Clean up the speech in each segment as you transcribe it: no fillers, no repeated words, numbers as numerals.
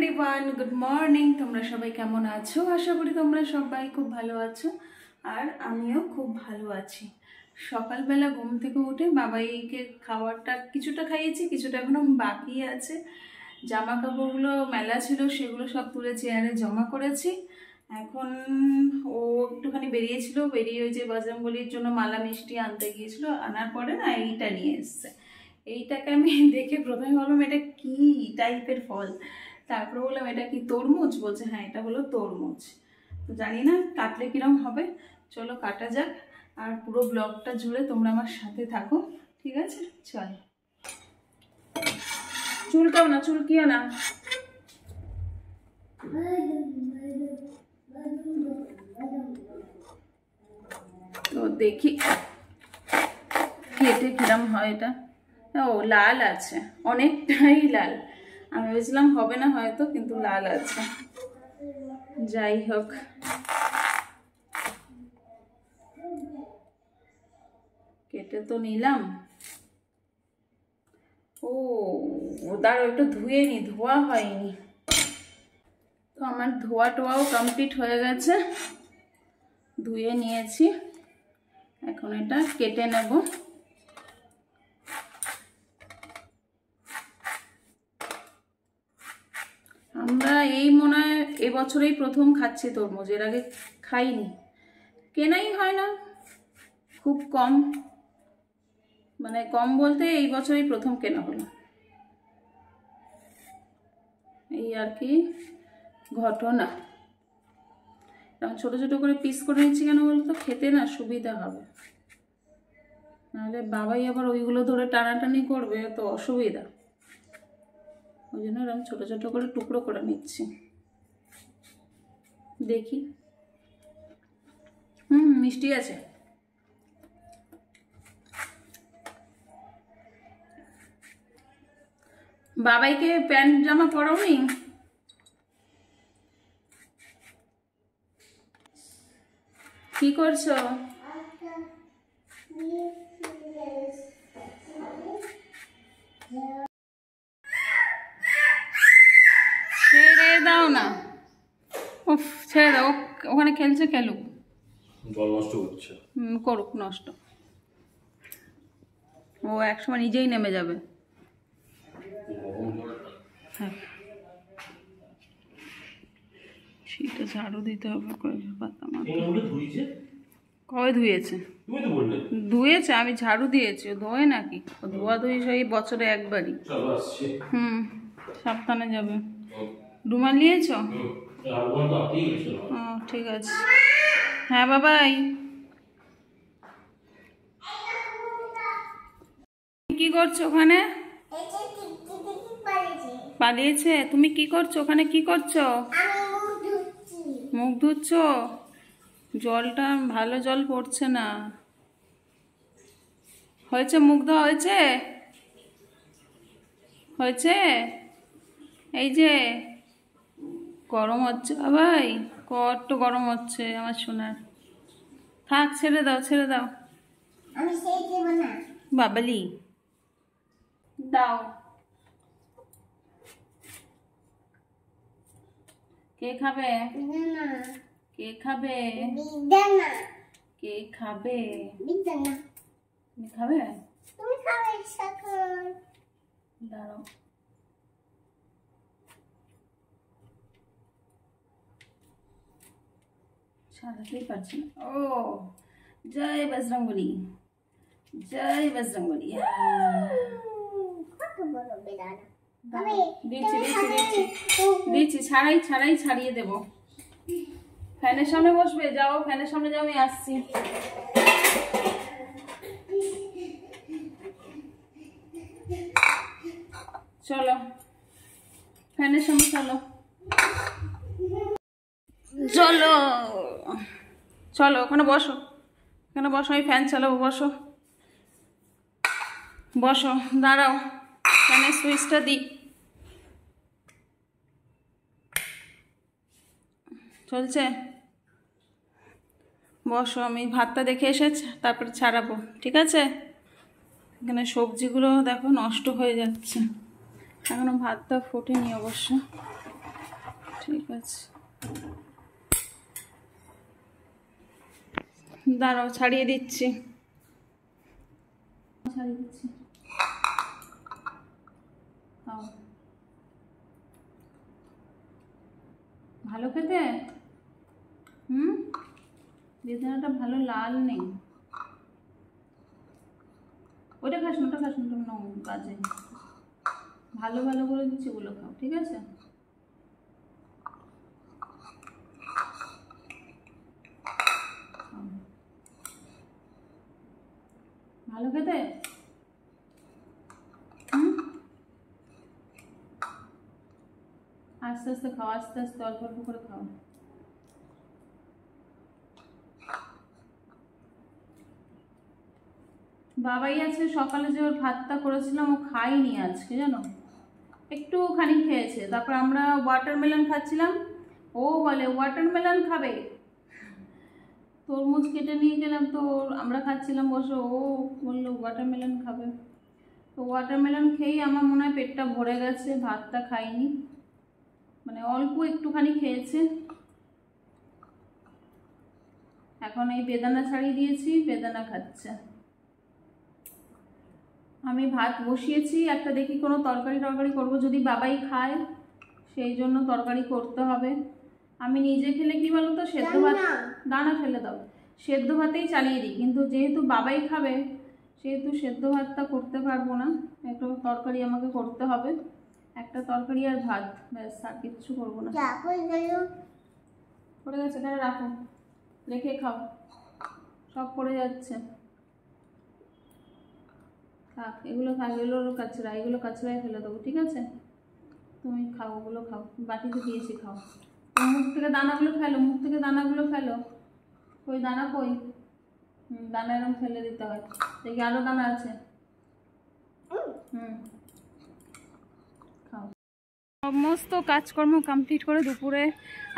Everyone, good morning. তোমরা সবাই কেমন আছো? আশা করি তোমরা সবাই খুব ভালো আছো, আর আমিও খুব ভালো আছি। সকালবেলা ঘুম থেকে উঠে বাবাইকে খাবারটা কিছুটা খাইয়েছি, কিছুটা এখনো বাকি আছে। জামা কাপড়গুলো মেলা ছিল, সেগুলো সব তুলে চেয়ারে জমা করেছি। এখন ও একটুখানি বেরিয়েছিল, বেরিয়ে ওই যে বজরংবলির জন্য মালা মিষ্টি আনতে গিয়েছিল, আনার পরে না এইটা নিয়ে এসছে। এইটাকে আমি দেখে প্রথমে ভাবলাম এটা কি টাইপের ফল, তারপরে বললাম এটা কি তরমুজ? বলছে হ্যাঁ এটা হলো তরমুজ। তো জানি না কাটলে কিরম হবে, চলো কাটা যাক। আর পুরো ব্লগটা জুড়ে তোমরা আমার সাথে থাকো, ঠিক আছে? চল, চুলকাও না, চুলকিও না। তো দেখি কেটে কিরম হয় এটা। ও লাল আছে, অনেকটাই লাল। আমি ভেবেছিলাম হবে না হয়তো, কিন্তু লাল আছে। যাই হোক, কেটে তো নিলাম। ও ওটার ওইটা ধুয়ে নি, ধোয়া হয়নি। তো আমার ধোয়া টোয়াও কমপ্লিট হয়ে গেছে, ধুয়ে নিয়েছি। এখন এটা কেটে নেব। আমরা এই মনে হয় এবছরেই প্রথম খাচ্ছি তরমুজ, এর আগে খাইনি। কেনাই হয় না, খুব কম, মানে কম বলতে এই বছরই প্রথম কেনা হলো, এই আর কি ঘটনা। এরকম ছোটো ছোটো করে পিস করে নিচ্ছি কেন বলতো, খেতে না সুবিধা হবে, নাহলে বাবাই আবার ওইগুলো ধরে টানাটানি করবে, তো অসুবিধা। ওই জন্য এরকম ছোটো ছোটো করে টুকরো করে নিচ্ছি। দেখি, মিষ্টি আছে। বাবাইকে প্যান্ট জামা পরাওনি? কি করছো? ছেড়ে দাও না, উফ ছেড়ে দাও, ওখানে খেলছে, খেলুক, নষ্ট হচ্ছে। করুক নষ্ট, ও একসময় নিজেই নেমে যাবে। হ্যাঁ, সেটা ঝাড়ু দিতে হবে। কবে ধুয়েছে? ধুয়েছে, আমি ঝাড়ু দিয়েছি, ও ধোয় নাকি? ও ধোয়া ধুই সেই বছরে একবারই। সাবধানে যাবে। রুমাল নিয়েছ? ও ঠিক আছে। হ্যাঁ বাবাই, কি করছো ওখানে? পালিয়েছে? তুমি কি করছো ওখানে, কি করছো? মুখ ধুচ্ছো? জলটা ভালো জল পড়ছে না। হয়েছে মুখ ধোয়া? হয়েছে? হয়েছে? এই যে গরম হচ্ছে বাবাই, কত গরম হচ্ছে আমার সোনার। থাক, ছেড়ে দাও, ছেড়ে দাও। বাবালি দাও। কে খাবে? কে খাবে? কে খাবে? তুমি খাবে? দাঁড়াও, সারাতেই পারছি না। ও জয় বজরংবলী, জয় বজরংবলী। দিচ্ছি দিচ্ছি দিচ্ছি দিচ্ছি, ছাড়াই ছাড়াই ছাড়িয়ে দেব। ফ্যানের সামনে বসবে, যাও ফ্যানের সামনে যাও, আমি আসছি। চলো ফ্যানের সামনে, চলো চলো চলো, ওখানে বসো, এখানে বসো, আমি ফ্যান চালাবো, বসো বসো, দাঁড়াও, ফ্যানের সুইচটা দিই। চলছে, বসো, আমি ভাতটা দেখে এসেছি, তারপরে ছাড়াবো, ঠিক আছে? এখানে সবজিগুলো দেখো নষ্ট হয়ে যাচ্ছে, এখনো ভাতটা ফোটেনি অবশ্য। ঠিক আছে, দাঁড়াও ছাড়িয়ে দিচ্ছি, ছাড়িয়ে দিচ্ছি। ভালো খেতে? বেদানাটা ভালো লাল নেই, ওটা খাস না, ওটা খাস না, কাজে ভালো ভালো করে দিচ্ছি, ওগুলো খাও, ঠিক আছে? ভালো খেতে? আস্তে আস্তে খাও, আস্তে আস্তে অল্প অল্প করে খাও। বাবাই আছে, সকালে যে ওর ভাতটা করেছিলাম ও খাইনি আজকে, জানো, একটুখানি খেয়েছে। তারপর আমরা ওয়াটারমেলন খাচ্ছিলাম, ও বলে ওয়াটারমেলন খাবে, তরমুজ কেটে নিয়ে গেলাম, তো আমরা খাচ্ছিলাম বসে, ও বললো ওয়াটারমেলন খাবে। তো ওয়াটারমেলন খেয়েই আমার মনে হয় পেটটা ভরে গেছে, ভাতটা খাইনি, মানে অল্প একটুখানি খেয়েছে। এখন এই বেদানা ছাড়িয়ে দিয়েছি, বেদানা খাচ্ছে। আমি ভাত বসিয়েছি, একটা দেখি কোনো তরকারি করবো, যদি বাবাই খায় সেই জন্য তরকারি করতে হবে। আমি নিজে খেলে কি বলো তো, সেদ্ধ ভাত, দানা ফেলে দাও, সেদ্ধ ভাতেই চালিয়ে দিই, কিন্তু যেহেতু বাবাই খাবে সেহেতু সেদ্ধ ভাতটা করতে পারবো না, একটা তরকারি আমাকে করতে হবে, একটা তরকারি আর ভাত, ব্যাস, আর কিচ্ছু করবো না। পড়ে গেছে, তাহলে রাখো, রেখে খাও, সব পড়ে যাচ্ছে। থাক, এগুলো থাক, এগুলো কাচরা, এগুলো কাচরাই ফেলে দেবো, ঠিক আছে? তুমি খাও, ওগুলো খাও, বাটিতে দিয়েছি, খাও। মুখ থেকে দানাগুলো ফেলো, মুখ থেকে দানাগুলো ফেলো। কই দানা, কই? দানা এরকম ফেলে দিতে হয়, দেখি আরো দানা আছে। খাও। সমস্ত কাজকর্ম কমপ্লিট করে দুপুরে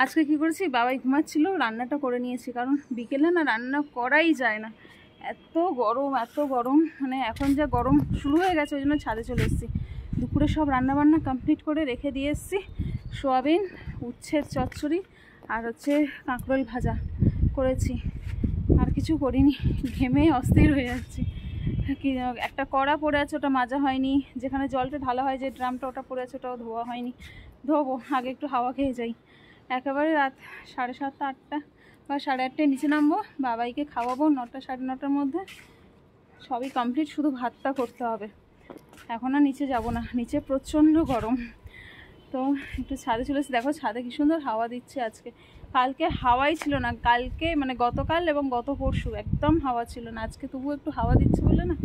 আজকে কি করেছি, বাবাই ঘুমাচ্ছিল, রান্নাটা করে নিয়েছি, কারণ বিকেলে না রান্না করাই যায় না, এত গরম, এত গরম, মানে এখন যা গরম শুরু হয়ে গেছে, ওই জন্য ছাদে চলে এসেছি। দুপুরে সব রান্নাবান্না কমপ্লিট করে রেখে দিয়ে এসেছি, সোয়াবিন, উচ্ছের চচ্চড়ি আর হচ্ছে কাঁকরোল ভাজা করেছি, আর কিছু করিনি, ঘেমে অস্থির হয়ে যাচ্ছি। কি একটা কড়া পড়ে আছে, ওটা মাজা হয়নি, যেখানে জলটা ঢালা হয় যে ড্রামটা, ওটা পড়ে আছে, ওটাও ধোয়া হয়নি, ধোবো, আগে একটু হাওয়া খেয়ে যাই। একেবারে রাত 7:30 8টা বা 8:30টায় নিচে নামবো, বাবাইকে খাওয়াবো 9টা 9:30টার মধ্যে, সবই কমপ্লিট, শুধু ভাতটা করতে হবে। এখন আর নিচে যাব না, নিচে প্রচণ্ড গরম, তো একটু ছাদে চলে এসেছি। দেখো ছাদে কি সুন্দর হাওয়া দিচ্ছে আজকে, কালকে হাওয়াই ছিল না, কালকে মানে গতকাল এবং গত পরশু একদম হাওয়া ছিল না, আজকে তবু একটু হাওয়া দিচ্ছে বলে না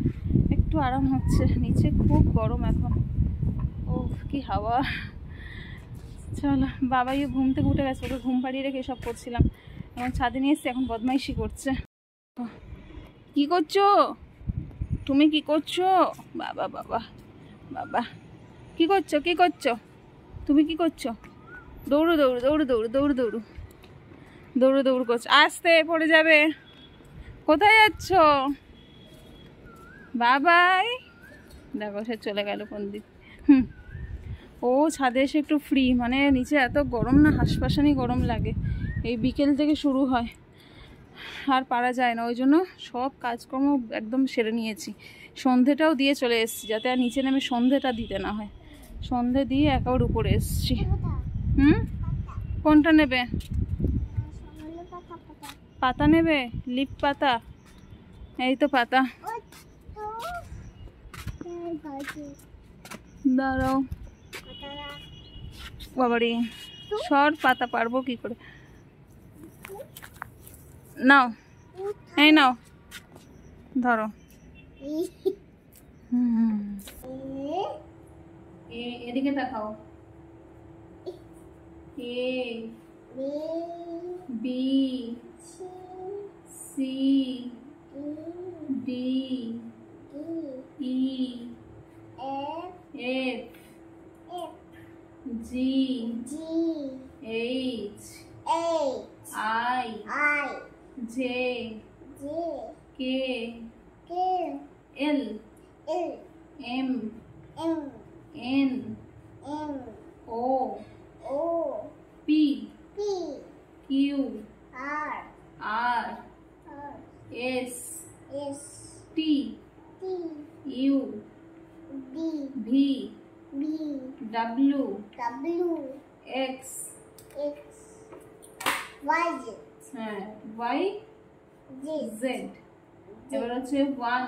একটু আরাম হচ্ছে। নিচে খুব গরম এখন, ও কি হাওয়া। চলো, বাবাইও ঘুম থেকে উঠে গেছে, ওকে ঘুম পাড়িয়ে রেখে সব করছিলাম, এখন ছাদে নিয়ে এসছি, এখন বদমাইশি করছে। কি করছো তুমি, কি করছো? বাবা বাবা বাবা, কি করছো, কি করছো তুমি, কি করছো? দৌড়ো দৌড়ো দৌড়ো দৌড়ো দৌড়ো দৌড়ো দৌড়ো দৌড়ো করছো, আস্তে পড়ে যাবে। কোথায় যাচ্ছ বাবাই? দেখো সে চলে গেল কোন দিক। ও ছাদে এসে একটু ফ্রি, মানে নিচে এত গরম না, হাঁসফাঁসানি গরম লাগে, এই বিকেল থেকে শুরু হয়, আর পারা যায় না, ওই জন্য সব কাজকর্ম একদম সেরে নিয়েছি, সন্ধেটাও দিয়ে চলে এসেছি, যাতে আর নিচে নেমে সন্ধেটা দিতে না হয়, সন্ধে দিয়ে একেবারে উপরে এসেছি। কোনটা নেবে? পাতা নেবে, লিপ পাতা, এই তো পাতা, দাঁড়াও বাবারি, সর, পাতা পারবো কি করে, নাও, এই নাও, ধরো, এদিকে তাকাও, A B C D E F G H I J K L M N O P W X, X Y Z হ্যাঁ Y Z Z, এবার হচ্ছে 1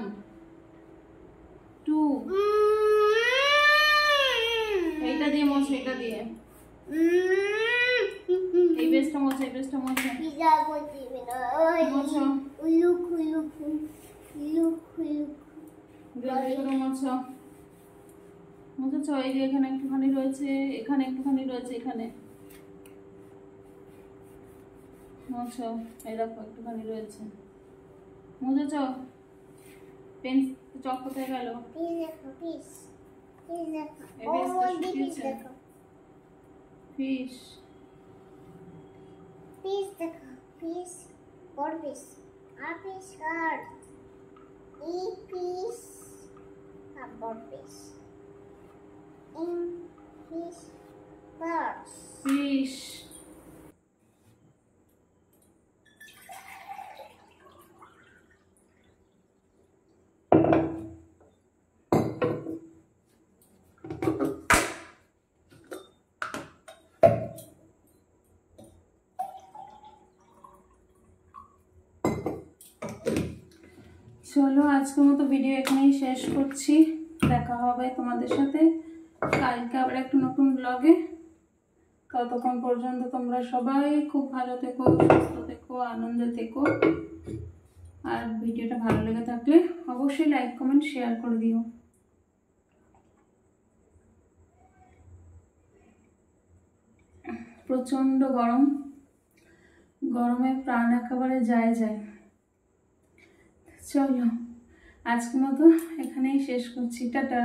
2, এইটা দিয়ে মোছ, এটা দিয়ে এই পেজটা মোছ, এই পেজটা মোছ, পিজা বলছি না মোছ, লুক লুক লুক লুক করে মোছ, মুছেছ। এই যে এখানে একটুখানি রয়েছে, এখানে একটুখানি রয়েছে, এখানে মোছ, এই দেখো একটুখানি রয়েছে, মুছেছ। পেন চক কোথায় গেল? পিস দেখো পিস পিস দেখো এই পেজটা ওই পিস শুকিয়েছে। দেখো ফিশ, পিস দেখো পিস বড় পিস আর পিস কার এই পিস আর বড় piece in peace birds fish, চলো আজকের মতো ভিডিও এখানেই শেষ করছি। দেখা হবে তোমাদের সাথে কালকে আবার একটা নতুন ব্লগে। ততক্ষণ পর্যন্ত তোমরা সবাই খুব ভালো থেকো, সুস্থ থেকো, আনন্দে থেকো। আর ভিডিওটা ভালো লেগে থাকলে অবশ্যই লাইক কমেন্ট শেয়ার করে দিও। প্রচণ্ড গরম, গরমে প্রাণ একেবারে যায়। চলো আজকের মতো এখানেই শেষ করছি, টাটা।